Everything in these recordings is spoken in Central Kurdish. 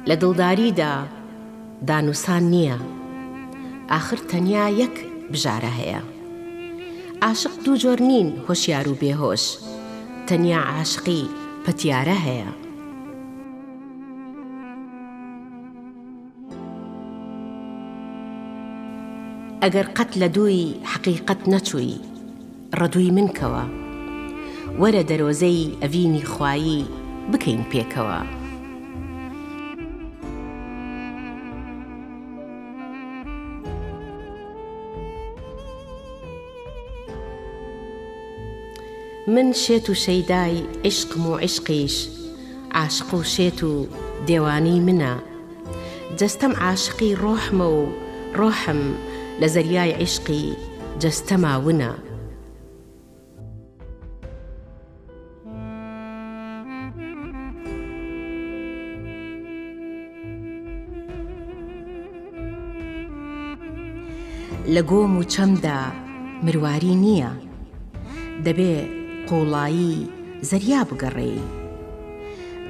لە دڵداریدا دانووسان نییە، ئاخر تەنیا یەک بژارە هەیە. عاشق دوو جۆر نین، هۆشیار و بێهۆش، تەنیا عاشقی پەتیارە هەیە. ئەگەر قەت لە دووی حەقیقەت نەچووی، ڕەدووی من کەوە، وەرە دەرۆزەی ئەڤینی خوایی بکەین پێکەوە. من شێت و شەیدای عشقم و عشقیش، عاشق و شێت و دێوانی منە، جەستەم عاشقی ڕۆحمە و ڕۆحم لە زەریای عشقی جەستەماونە. لە گۆم و چەمدا مرواری نییە، دەبێ قوڵایی زەریا بگەڕێی،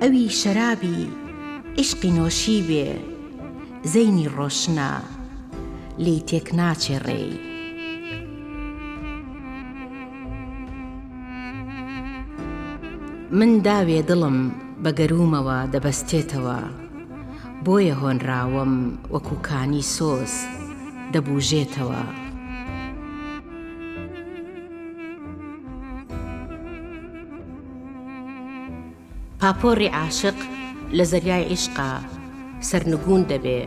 ئەوی شەرابی عشقی نۆشی بێ، زەینی ڕۆشنە لێی تێک ناچێڕێی. من داوێ دڵم بە گەرومەوە دەبەستێتەوە، بۆیە هۆنراوەم وەکو کانی سۆز دەبوژێتەوە. پاپۆڕی عاشق لە زەریای عیشقا سەرنگون دەبێ،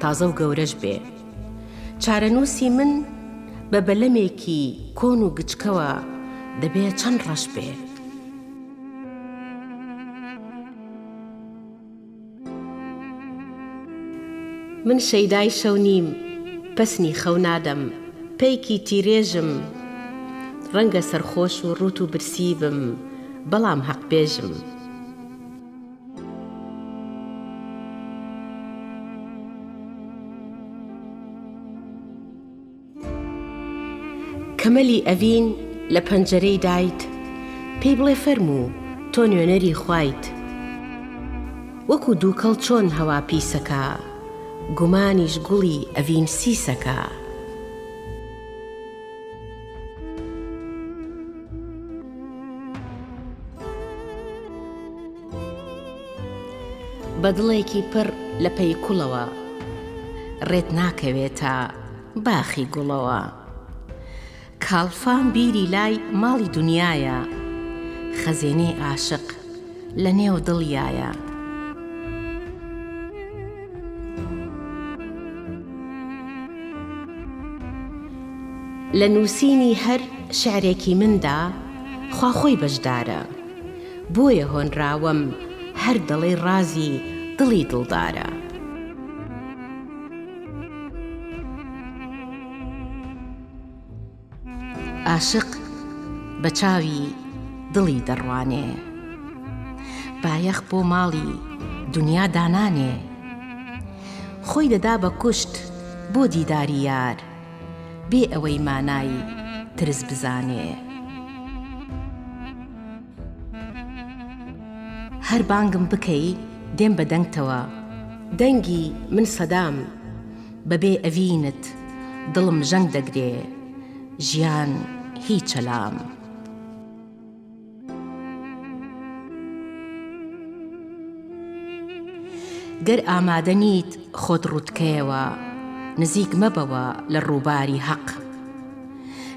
تازە و گەورەش بێ. چارەنووسی من بە بەلەمێکی کۆن و گچکەوە دەبێ چەند ڕەش بێ. من شەیدای شەو نیم، پەسنی خەو نادەم، پەیکی تیرێژم، ڕەنگە سەرخۆش و ڕوت و برسی بم، بەڵام حەق بێژم. کەمەلی ئەڤین لە پەنجەرەی دایت، پێی بڵێ فەرموو تۆ نوێنەری خوایت، وەکو دووکەڵ چۆن هەوا پیسەکە، گومانیش گوڵی ئەڤین سیسەکە. بە دڵێکی پڕ لە پەی کوڵەوە، ڕێت ناکەوێتە باخی گوڵەوە. کاڵفام بیری لای ماڵی دنیایە، خەزێنەی عاشق لە نێو دڵیایە. لە نووسینی هەر شعرێکی مندا خواخۆی بەشدارە، بۆیە هۆنراوەم هەر دەڵێ ڕازی دڵی دڵدارە. عاشق بە چاوی دڵی دەڕوانێ، بایەخ بۆ ماڵی دنیا دانانێ، خۆی دەدا بە کوشت بۆ دیداری یار، بێ ئەوەی مانای ترس بزانێ. هەر بانگم بکەی دێم بە دەنگتەوە، دەنگی من سەدام، بەبێ ئەڤینت دڵم ژەنگ دەگرێ، ژیان هیچ چەلام. گەر ئامادە نیت خۆت ڕووتکەیەوە، نزیک مەبەوە لە ڕووباری حەق.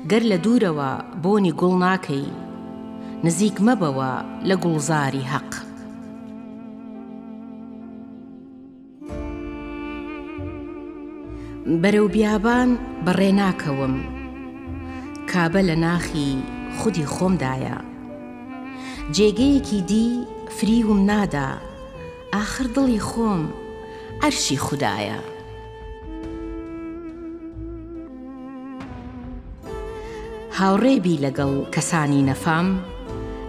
گەر لە دوورەوە بۆنی گوڵ ناکەی، نزیک مەبەوە لە گوڵزاری حەق. بەرەو بیابان بەڕێ ناکەوم، کابە لە ناخی خودی خۆمدایە. جێگەیەکی دی فریوم نادا، ئاخر دڵی خۆم عەرشی خودایە. هاوڕێبی لەگەڵ کەسانی نەفام،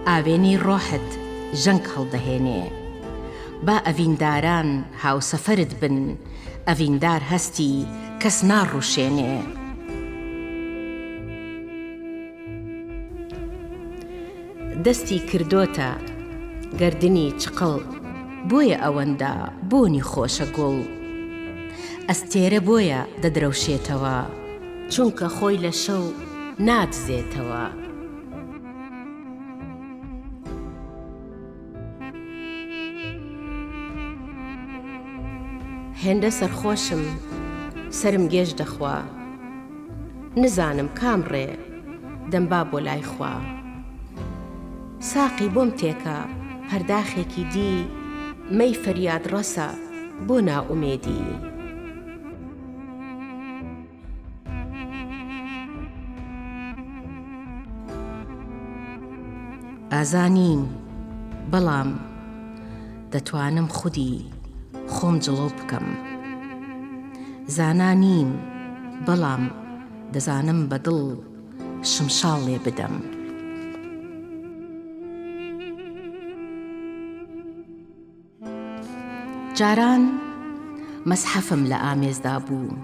ئاوێنەی ڕۆحت ژەنگ هەڵدەهێنێ. با ئەڤینداران هاوسەفەرت بن، ئەڤیندار هەستی کەس ناڕووشێنێ. دەستی کردۆتە گەردنی چقڵ بۆیە ئەوەندە بۆنی خۆشە گوڵ ئەستێرە بۆیە دەدرەوشێتەوە چونکە خۆی لە شەو نادزێتەوە. هێندە سەرخۆشم سرم گێژ دەخوا، نزانم کامڕێ دەمبا بۆ لای خوا. ساقی بۆم تێکە پەرداخێکی دی، مەی فەریاد ڕەسە بۆ نائومێدی. ئازانیم بەڵام دەتوانم خودی خۆم جڵۆ بکەم. زانانیم بەڵام دەزانم بەدڵ شمشاڵ لێ بدەم. جاران مەسحەفم لە ئامێزدا بوو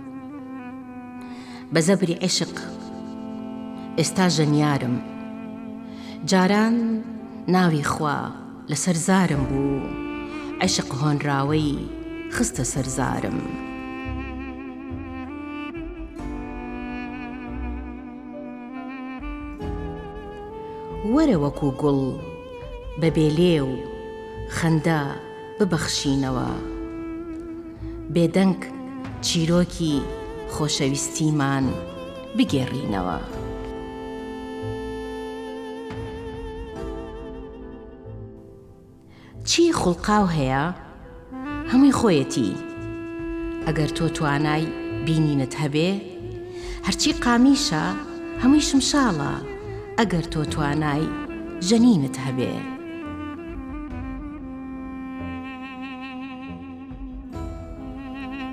بە زەبری عیشق، ئێستا ژەنیارم. جاران ناوی خوا لەسەر زارم بوو، عیشق هۆنراوەی خستە سەرزارم. وەرە وەکوو گوڵ بە بێلێ و خەندە ببەخشینەوە، بێدەنگ چیرۆکی خۆشەویستیمان بگێڕینەوە. چی خوڵقاو هەیە هەمووی خۆیەتی، ئەگەر تۆ توانای بینینت هەبێ. هەرچی قامیشە هەمووی شمشاڵە، ئەگەر تۆ توانای ژەنینت هەبێ.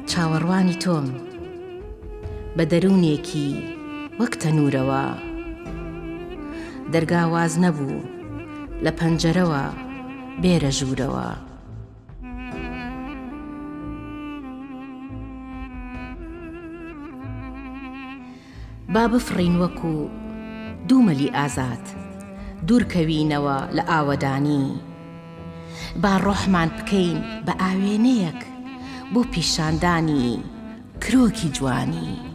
چاوەڕوانی تۆم بە دەروونێکی وەک تەنوورەوە، دەرگاواز نەبوو لە پەنجەرەوە بێرە ژوورەوە. با بفڕین وەکو دوومەلی ئازاد، دوورکەوینەوە لە ئاوەدانی. با ڕۆحمان بکەین بە ئاوێنەیەک بۆ پیشاندانی کرۆکی جوانی.